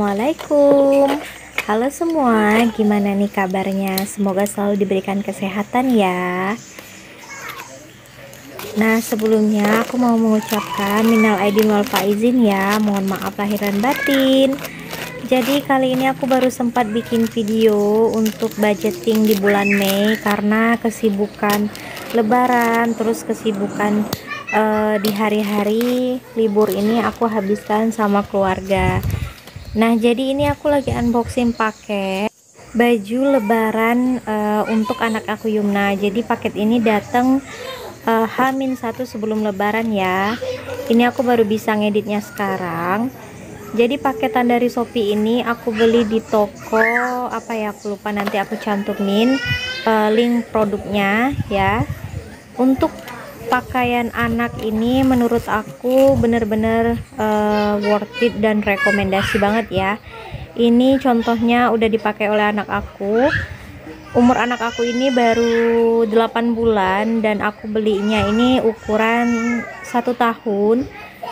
Assalamualaikum. Halo semua, gimana nih kabarnya? Semoga selalu diberikan kesehatan ya. Nah, sebelumnya aku mau mengucapkan minal aidin wal faizin ya. Mohon maaf lahir dan batin. Jadi kali ini aku baru sempat bikin video untuk budgeting di bulan Mei karena kesibukan Lebaran, terus kesibukan di hari-hari libur ini aku habiskan sama keluarga. Nah, jadi ini aku lagi unboxing paket baju Lebaran untuk anak aku Yumna. Jadi paket ini datang H-1 sebelum Lebaran ya. Ini aku baru bisa ngeditnya sekarang. Jadi paketan dari Shopee ini aku beli di toko apa ya, aku lupa, nanti aku cantumin link produknya ya. Untuk pakaian anak ini menurut aku bener-bener worth it dan rekomendasi banget ya. Ini contohnya udah dipakai oleh anak aku. Umur anak aku ini baru 8 bulan dan aku belinya ini ukuran 1 tahun.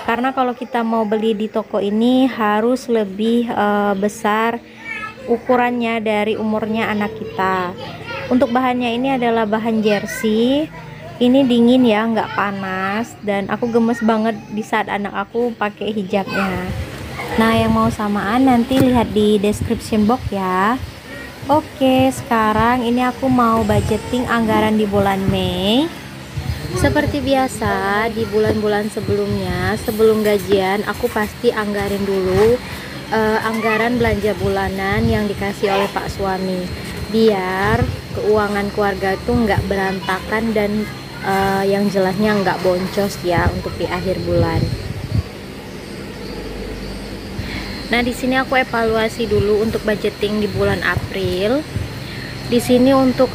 Karena kalau kita mau beli di toko ini harus lebih besar ukurannya dari umurnya anak kita. Untuk bahannya ini adalah bahan jersey. Ini dingin ya, nggak panas, dan aku gemes banget di saat anak aku pakai hijabnya. Nah, yang mau samaan nanti lihat di description box ya. Oke, sekarang ini aku mau budgeting anggaran di bulan Mei. Seperti biasa di bulan-bulan sebelumnya, sebelum gajian aku pasti anggarin dulu anggaran belanja bulanan yang dikasih oleh Pak suami, biar keuangan keluarga itu nggak berantakan dan yang jelasnya nggak boncos ya untuk di akhir bulan. Nah, di sini aku evaluasi dulu untuk budgeting di bulan April. Di sini untuk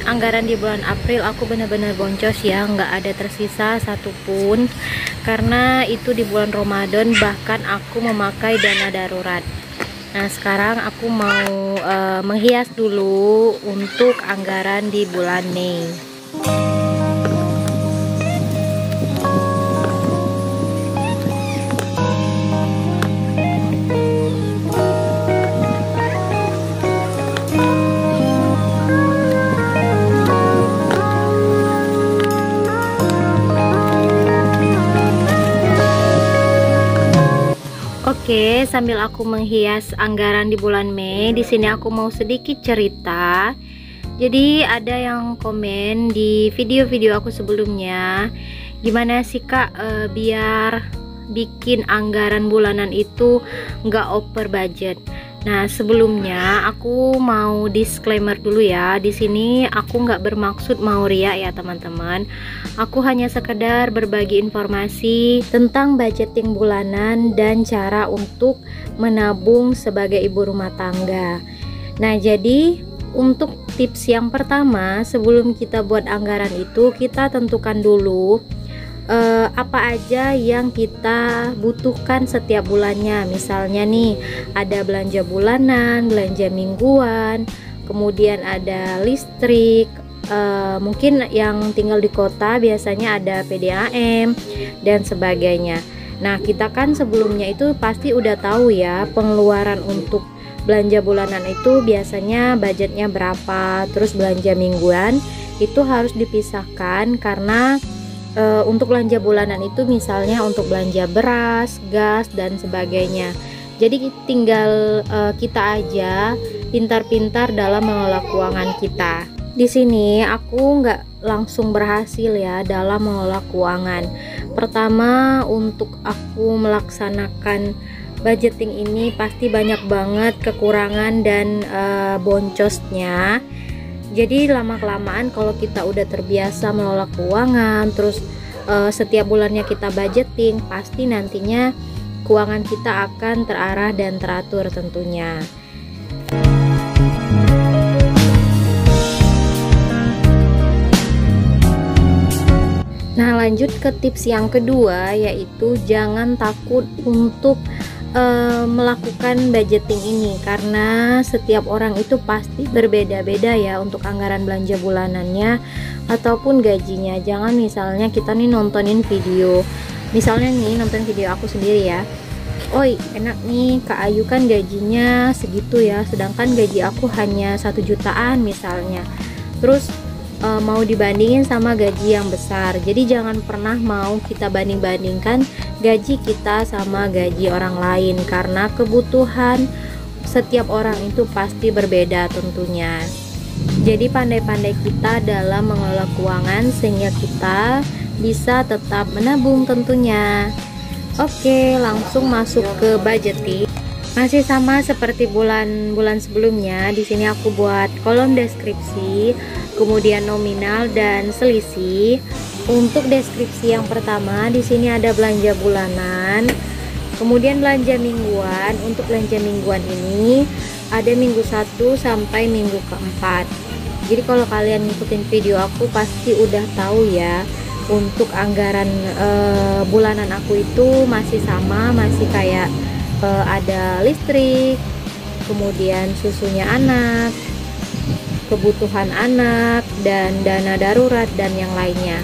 anggaran di bulan April aku benar-benar boncos ya, nggak ada tersisa satupun, karena itu di bulan Ramadan bahkan aku memakai dana darurat. Nah, sekarang aku mau menghias dulu untuk anggaran di bulan Mei. Oke, sambil aku menghias anggaran di bulan Mei, di sini aku mau sedikit cerita. Jadi ada yang komen di video-video aku sebelumnya, gimana sih Kak biar bikin anggaran bulanan itu nggak over budget. Nah, sebelumnya aku mau disclaimer dulu ya. Di sini aku nggak bermaksud mau riak ya teman-teman. Aku hanya sekedar berbagi informasi tentang budgeting bulanan dan cara untuk menabung sebagai ibu rumah tangga. Nah, jadi untuk tips yang pertama, sebelum kita buat anggaran itu, kita tentukan dulu apa aja yang kita butuhkan setiap bulannya. Misalnya nih, ada belanja bulanan, belanja mingguan, kemudian ada listrik, mungkin yang tinggal di kota biasanya ada PDAM dan sebagainya. Nah, kita kan sebelumnya itu pasti udah tahu ya pengeluaran untuk belanja bulanan itu biasanya budgetnya berapa, terus belanja mingguan itu harus dipisahkan karena untuk belanja bulanan itu misalnya untuk belanja beras, gas dan sebagainya. Jadi tinggal kita aja pintar-pintar dalam mengelola keuangan kita. Di sini aku nggak langsung berhasil ya dalam mengelola keuangan. Pertama, untuk aku melaksanakan budgeting ini pasti banyak banget kekurangan dan boncosnya. Jadi lama-kelamaan kalau kita udah terbiasa mengelola keuangan, terus setiap bulannya kita budgeting, pasti nantinya keuangan kita akan terarah dan teratur tentunya. Nah, lanjut ke tips yang kedua, yaitu jangan takut untuk melakukan budgeting ini, karena setiap orang itu pasti berbeda-beda ya untuk anggaran belanja bulanannya ataupun gajinya. Jangan misalnya kita nih nontonin video, misalnya nih nonton video aku sendiri ya, oi enak nih, Kak Ayu kan gajinya segitu ya, sedangkan gaji aku hanya 1 jutaan misalnya. Terus mau dibandingin sama gaji yang besar. Jadi jangan pernah mau kita banding-bandingkan gaji kita sama gaji orang lain, karena kebutuhan setiap orang itu pasti berbeda tentunya. Jadi pandai-pandai kita dalam mengelola keuangan sehingga kita bisa tetap menabung tentunya. Oke, langsung masuk ke budgeting. Masih sama seperti bulan-bulan sebelumnya. Di sini aku buat kolom deskripsi, kemudian nominal dan selisih. Untuk deskripsi yang pertama, di sini ada belanja bulanan, kemudian belanja mingguan. Untuk belanja mingguan ini ada minggu 1 sampai minggu keempat. Jadi kalau kalian ngikutin video aku pasti udah tahu ya, untuk anggaran bulanan aku itu masih sama, masih kayak ada listrik, kemudian susunya anak, kebutuhan anak, dan dana darurat dan yang lainnya.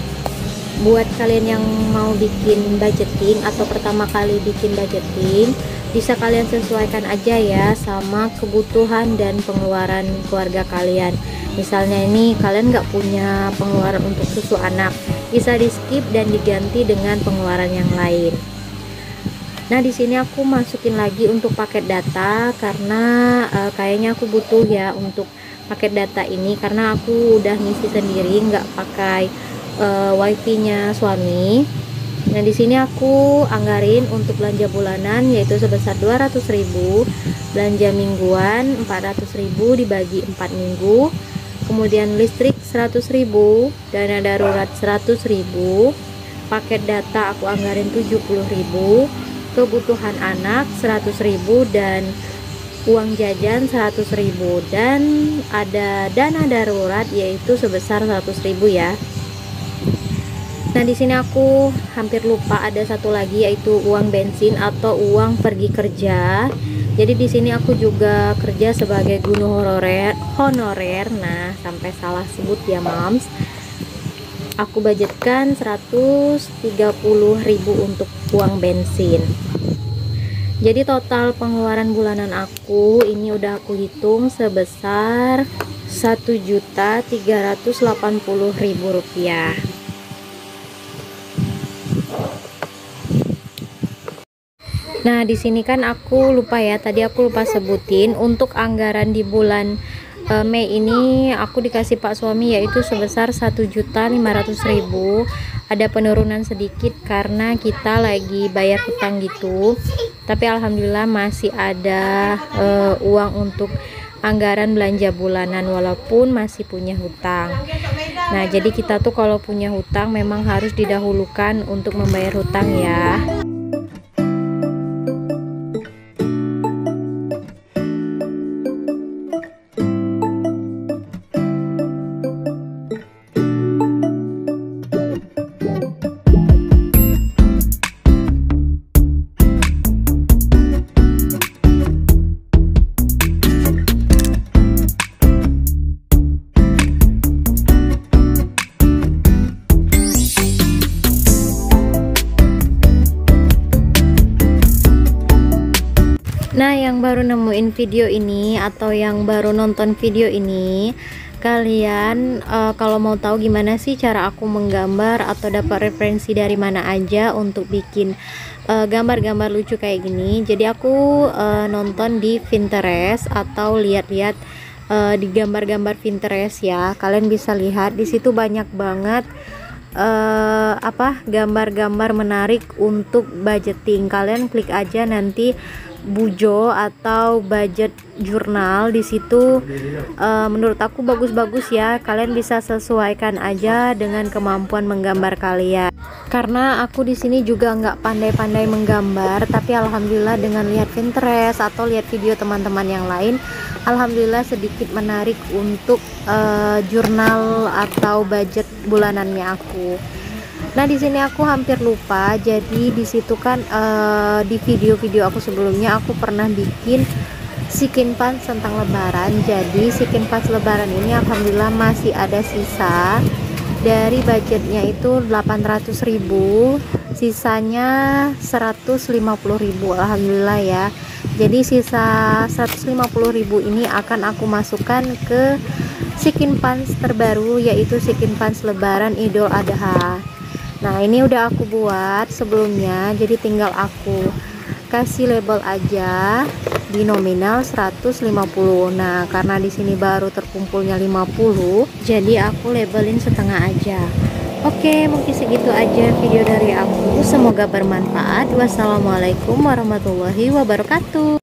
Buat kalian yang mau bikin budgeting atau pertama kali bikin budgeting, bisa kalian sesuaikan aja ya sama kebutuhan dan pengeluaran keluarga kalian. Misalnya ini kalian nggak punya pengeluaran untuk susu anak, bisa di skip dan diganti dengan pengeluaran yang lain. Nah, di sini aku masukin lagi untuk paket data karena kayaknya aku butuh ya untuk paket data ini, karena aku udah ngisi sendiri, nggak pakai wifi-nya suami. Nah, di sini aku anggarin untuk belanja bulanan yaitu sebesar 200.000, belanja mingguan 400.000 dibagi 4 minggu, kemudian listrik 100.000, dana darurat 100.000, paket data aku anggarin 70.000, kebutuhan anak 100.000, dan uang jajan 100.000, dan ada dana darurat yaitu sebesar 100.000 ya. Nah, di sini aku hampir lupa ada satu lagi yaitu uang bensin atau uang pergi kerja. Jadi di sini aku juga kerja sebagai guru honorer. Nah, sampai salah sebut ya moms. Aku budgetkan 130.000 untuk uang bensin. Jadi total pengeluaran bulanan aku ini udah aku hitung sebesar 1.380.000 rupiah. Nah, di sini kan aku lupa ya, tadi aku lupa sebutin untuk anggaran di bulan Mei ini aku dikasih Pak suami yaitu sebesar 1.500.000. Ada penurunan sedikit karena kita lagi bayar hutang gitu, tapi alhamdulillah masih ada uang untuk anggaran belanja bulanan walaupun masih punya hutang. Nah, jadi kita tuh kalau punya hutang memang harus didahulukan untuk membayar hutang ya. Nah, yang baru nemuin video ini atau yang baru nonton video ini, kalian kalau mau tahu gimana sih cara aku menggambar atau dapat referensi dari mana aja untuk bikin gambar-gambar lucu kayak gini, jadi aku nonton di Pinterest atau lihat-lihat di gambar-gambar Pinterest ya. Kalian bisa lihat di situ banyak banget gambar-gambar menarik untuk budgeting. Kalian klik aja nanti Bujo atau budget jurnal, di situ menurut aku bagus-bagus ya. Kalian bisa sesuaikan aja dengan kemampuan menggambar kalian. Karena aku di sini juga nggak pandai-pandai menggambar, tapi alhamdulillah dengan lihat Pinterest atau lihat video teman-teman yang lain, alhamdulillah sedikit menarik untuk jurnal atau budget bulanannya aku. Nah, di sini aku hampir lupa. Jadi di situ kan di video-video aku sebelumnya aku pernah bikin Sikin Pants tentang lebaran. Jadi Sikin Pants lebaran ini alhamdulillah masih ada sisa. Dari budgetnya itu 800.000, sisanya 150.000. Alhamdulillah ya. Jadi sisa 150.000 ini akan aku masukkan ke Skin Pants terbaru, yaitu Skin Pants lebaran Idul Adha. Nah, ini udah aku buat sebelumnya, jadi tinggal aku kasih label aja di nominal 150. Nah, karena di sini baru terkumpulnya 50, jadi aku labelin setengah aja. Oke, mungkin segitu aja video dari aku. Semoga bermanfaat. Wassalamualaikum warahmatullahi wabarakatuh.